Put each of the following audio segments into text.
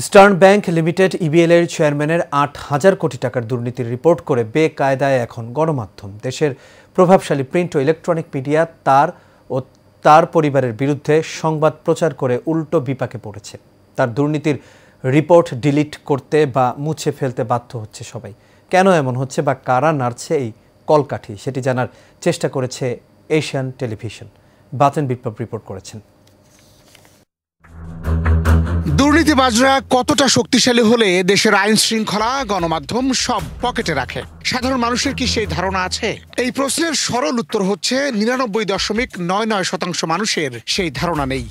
Stern bank limited EBL এর চেয়ারম্যানের ৮,০০০ কোটি টাকার দুর্নীতির রিপোর্ট করে বেকায়দায় এখন গণমাধ্যম। দেশের প্রভাবশালী প্রিন্ট ও ইলেকট্রনিক মিডিয়া তার পরিবারের বিরুদ্ধে সংবাদ প্রচার করে উল্টো বিপাকে পড়েছে। তার দুর্নীতির রিপোর্ট ডিলিট করতে বা মুছে ফেলতে বাধ্য হচ্ছে সবাই। কেন এমন হচ্ছে বা কারা নাড়ছে এই কলকাঠি, সেটি জানার চেষ্টা করেছে এশিয়ান টেলিভিশন। বাতেন বিপ্লব রিপোর্ট করেছেন। দুর্নীতিবাজরা কতটা শক্তিশালী হলে দেশের আইন শৃঙ্খলা, গণমাধ্যম সব পকেটে রাখে? সাধারণ মানুষের কি সেই ধারণা আছে? এই প্রশ্নের সরল উত্তর হচ্ছে 99.99% মানুষের সেই ধারণা নেই।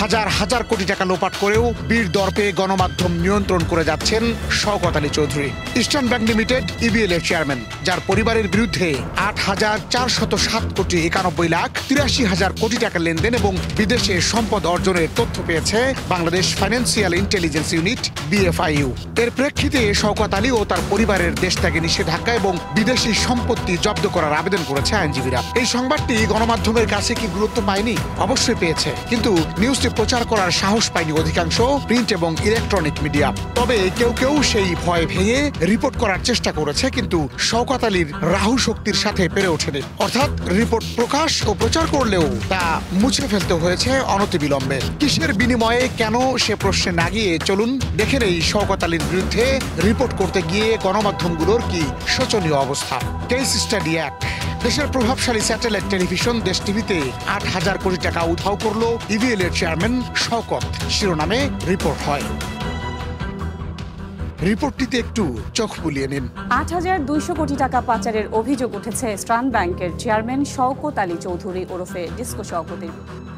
হাজার হাজার কোটি টাকা লোপাট করেও বীর দর্পে গণমাধ্যম নিয়ন্ত্রণ করে যাচ্ছেন Shawkat Ali Chowdhury, eastern bank limited EBL এর চেয়ারম্যান, যার পরিবারের বিরুদ্ধে ৮,৪০৭ কোটি ৯১ লাখ ৮৩,০০০ কোটি টাকা লেনদেন এবং বিদেশে সম্পদ অর্জনের তথ্য পেয়েছে Bangladesh financial intelligence unit BFIU। এর প্রেক্ষিতে শওকত আলী ও তার পরিবারের দেশ ত্যাগে নিষেধাজ্ঞা এবং বিদেশি সম্পত্তি জব্দ করার আবেদন করেছে আইনজীবীরা। এই সংবাদটি গণমাধ্যমের কাছে কি গুরুত্ব পায়নি? অবশ্যই পেয়েছে, কিন্তু নিউজটি প্রচার করার সাহস পায়নি অধিকাংশ প্রিন্ট এবং ইলেকট্রনিক মিডিয়া। তবে কেউ কেউ সেই ভয় ভেঙে রিপোর্ট করার চেষ্টা করেছে, কিন্তু শওকত আলীর রাহু শক্তির সাথে পেরে ওঠেনি। অর্থাৎ রিপোর্ট প্রকাশ ও প্রচার করলেও তা মুছে ফেলতে হয়েছে অনতিবিলম্বে। কিসের বিনিময়ে, কেন, সে প্রশ্নে না গিয়ে চলুন দেখে নেই শওকত আলীর বিরুদ্ধে রিপোর্ট করতে গিয়ে গণমাধ্যমগুলোর কি শোচনীয় অবস্থা। Case study ১। দেশের প্রভাবশালী স্যাটেলাইট টেলিভিশন দেশ টিভিতে ৮,০০০ কোটি টাকা উধাও করল ইবিএল এর চেয়ারম্যান শওকত শিরোনামে রিপোর্ট হয়। রিপোর্টটিতে একটু চোখ বুলিয়ে নিন। ৮,২০০ কোটি টাকা পাচারের অভিযোগ উঠেছে স্টার্ন ব্যাংকের চেয়ারম্যান শওকত আলী চৌধুরী ওরফে ডিস্কো শওকতের।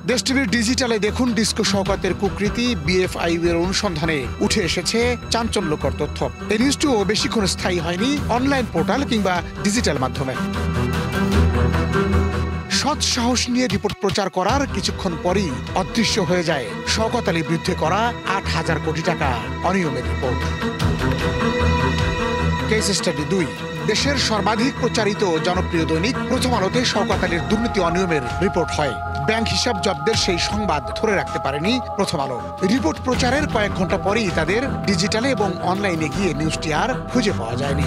দেশ টিভির ডিজিটালে দেখুন ডিস্কো শওকতের কুকৃতি। BFIU এর অনুসন্ধানে উঠে এসেছে চাঞ্চল্যকর তথ্য। এই নিউজটিও বেশিক্ষণ স্থায়ী হয়নি অনলাইন পোর্টাল কিংবা ডিজিটাল মাধ্যমে। সৎ সাহস নিয়ে রিপোর্ট প্রচার করার কিছুক্ষণ পরই অদৃশ্য হয়ে যায় শওকত আলীর বিরুদ্ধে করা ৮,০০০ কোটি টাকা অনিয়মের রিপোর্ট। Case study ২। দেশের সর্বাধিক প্রচারিত জনপ্রিয় দৈনিক প্রথম আলোতে শওকত আলীর দুর্নীতি অনিয়মের রিপোর্ট হয়। ব্যাংক হিসাব জব্দের সেই সংবাদ ধরে রাখতে পারেনি প্রথম আলো। রিপোর্ট প্রচারের কয়েক ঘন্টা পরেই তাদের ডিজিটালে এবং অনলাইনে গিয়ে নিউজটি আর খুঁজে পাওয়া যায়নি।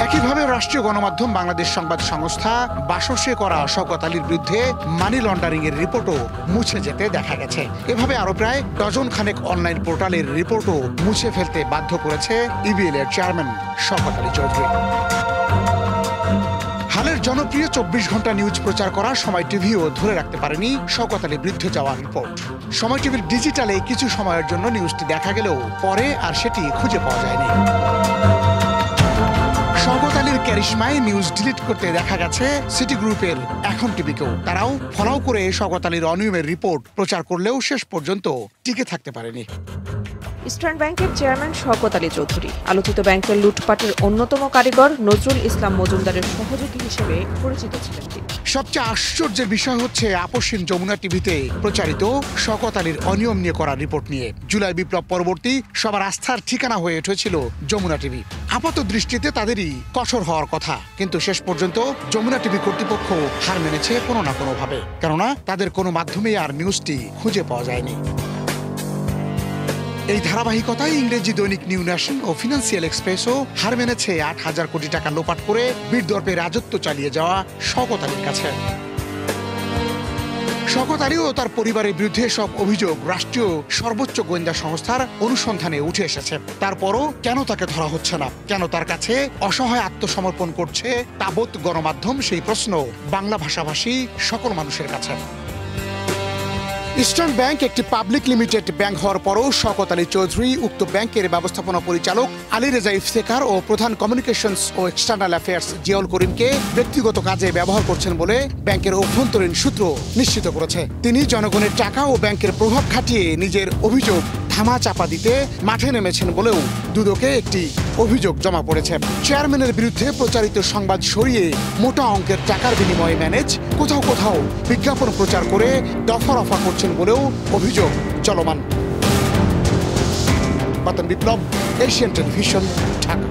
একইভাবে রাষ্ট্রীয় গণমাধ্যম বাংলাদেশ সংবাদ সংস্থা বাসসে করা শওকত আলীর বিরুদ্ধে মানি লন্ডারিং এর রিপোর্টও মুছে যেতে দেখা গেছে। এভাবে আরো প্রায় ডজন খানেক অনলাইন পোর্টালের রিপোর্টও মুছে ফেলতে বাধ্য করেছে ইবিএল এর চেয়ারম্যান শওকত আলী চৌধুরী। হালের জনপ্রিয় ২৪ ঘন্টা নিউজ প্রচার করা সময় টিভিও ধরে রাখতে পারেনি শওকত আলীর বিরুদ্ধে যাওয়া রিপোর্ট। সময় টিভির ডিজিটালে কিছু সময়ের জন্য নিউজটি দেখা গেলেও পরে আর সেটি খুঁজে পাওয়া যায়নি। শওকত আলীর ক্যারিশমায় নিউজ ডিলিট করতে দেখা গেছে সিটি গ্রুপের এখন টিভিকেও। তারাও ফলাও করে শওকত আলীর অনিয়মের রিপোর্ট প্রচার করলেও শেষ পর্যন্ত টিকে থাকতে পারেনি। ইস্টার্ন ব্যাংকের চেয়ারম্যান শওকত আলী চৌধুরী আলোচিত ব্যাংকের লুটপাটের অন্যতম কারিগর নজরুল ইসলাম মজুমদারের সহযোগী হিসেবে পরিচিত ছিলেন তিনি। সবচেয়ে আশ্চর্যের বিষয় হচ্ছে আপসহীন যমুনা টিভিতে প্রচারিত শওকত আলীর অনিয়ম নিয়ে করা রিপোর্ট নিয়ে। জুলাই বিপ্লব পরবর্তী সবার আস্থার ঠিকানা হয়ে উঠেছিল যমুনা টিভি। আপাত দৃষ্টিতে তাদেরই কঠোর হওয়ার কথা, কিন্তু শেষ পর্যন্ত যমুনা টিভি কর্তৃপক্ষ হার মেনেছে কোনো না কোনো ভাবে, কেননা তাদের কোনো মাধ্যমে আর নিউজটি খুঁজে পাওয়া যায়নি। এই ধারাবাহিকতায় ইংরেজি দৈনিক নিউ ন্যাশন ও ফিনান্সিয়াল এক্সপ্রেসও হার মেনেছে ৮,০০০ কোটি টাকা লোপাট করে বীর দর্পে রাজত্ব চালিয়ে যাওয়া শওকত আলীর কাছে। শওকত আলী ও তার পরিবারের বিরুদ্ধে সব অভিযোগ রাষ্ট্রীয় সর্বোচ্চ গোয়েন্দা সংস্থার অনুসন্ধানে উঠে এসেছে। তারপরও কেন তাকে ধরা হচ্ছে না, কেন তার কাছে অসহায় আত্মসমর্পণ করছে তাবৎ গণমাধ্যম, সেই প্রশ্ন বাংলা ভাষাভাষী সকল মানুষের কাছে। ইস্টার্ন ব্যাংক একটি পাবলিক লিমিটেড ব্যাংক হওয়ার পরও শওকত আলী চৌধুরী উক্ত ব্যাংকের ব্যবস্থাপনা পরিচালক আলী রেজা ইফতেখার ও প্রধান কমিউনিকেশনস ও এক্সটার্নাল অ্যাফেয়ার্স জিয়াউল করিমকে ব্যক্তিগত কাজে ব্যবহার করছেন বলে ব্যাংকের অভ্যন্তরীণ সূত্র নিশ্চিত করেছে। তিনি জনগণের টাকা ও ব্যাংকের প্রভাব খাটিয়ে নিজের অভিযোগ ধামা চাপা দিতে মাঠে নেমেছেন বলেও দুদকে একটি অভিযোগ জমা পড়েছে। চেয়ারম্যানের বিরুদ্ধে প্রচারিত সংবাদ সরিয়ে মোটা অঙ্কের টাকার বিনিময়ে ম্যানেজ, কোথাও কোথাও বিজ্ঞাপন প্রচার করে দফা রফা করছেন বলেও অভিযোগ চলমান। বাতেন বিপ্লব, এশিয়ান টেলিভিশন, ঢাকা।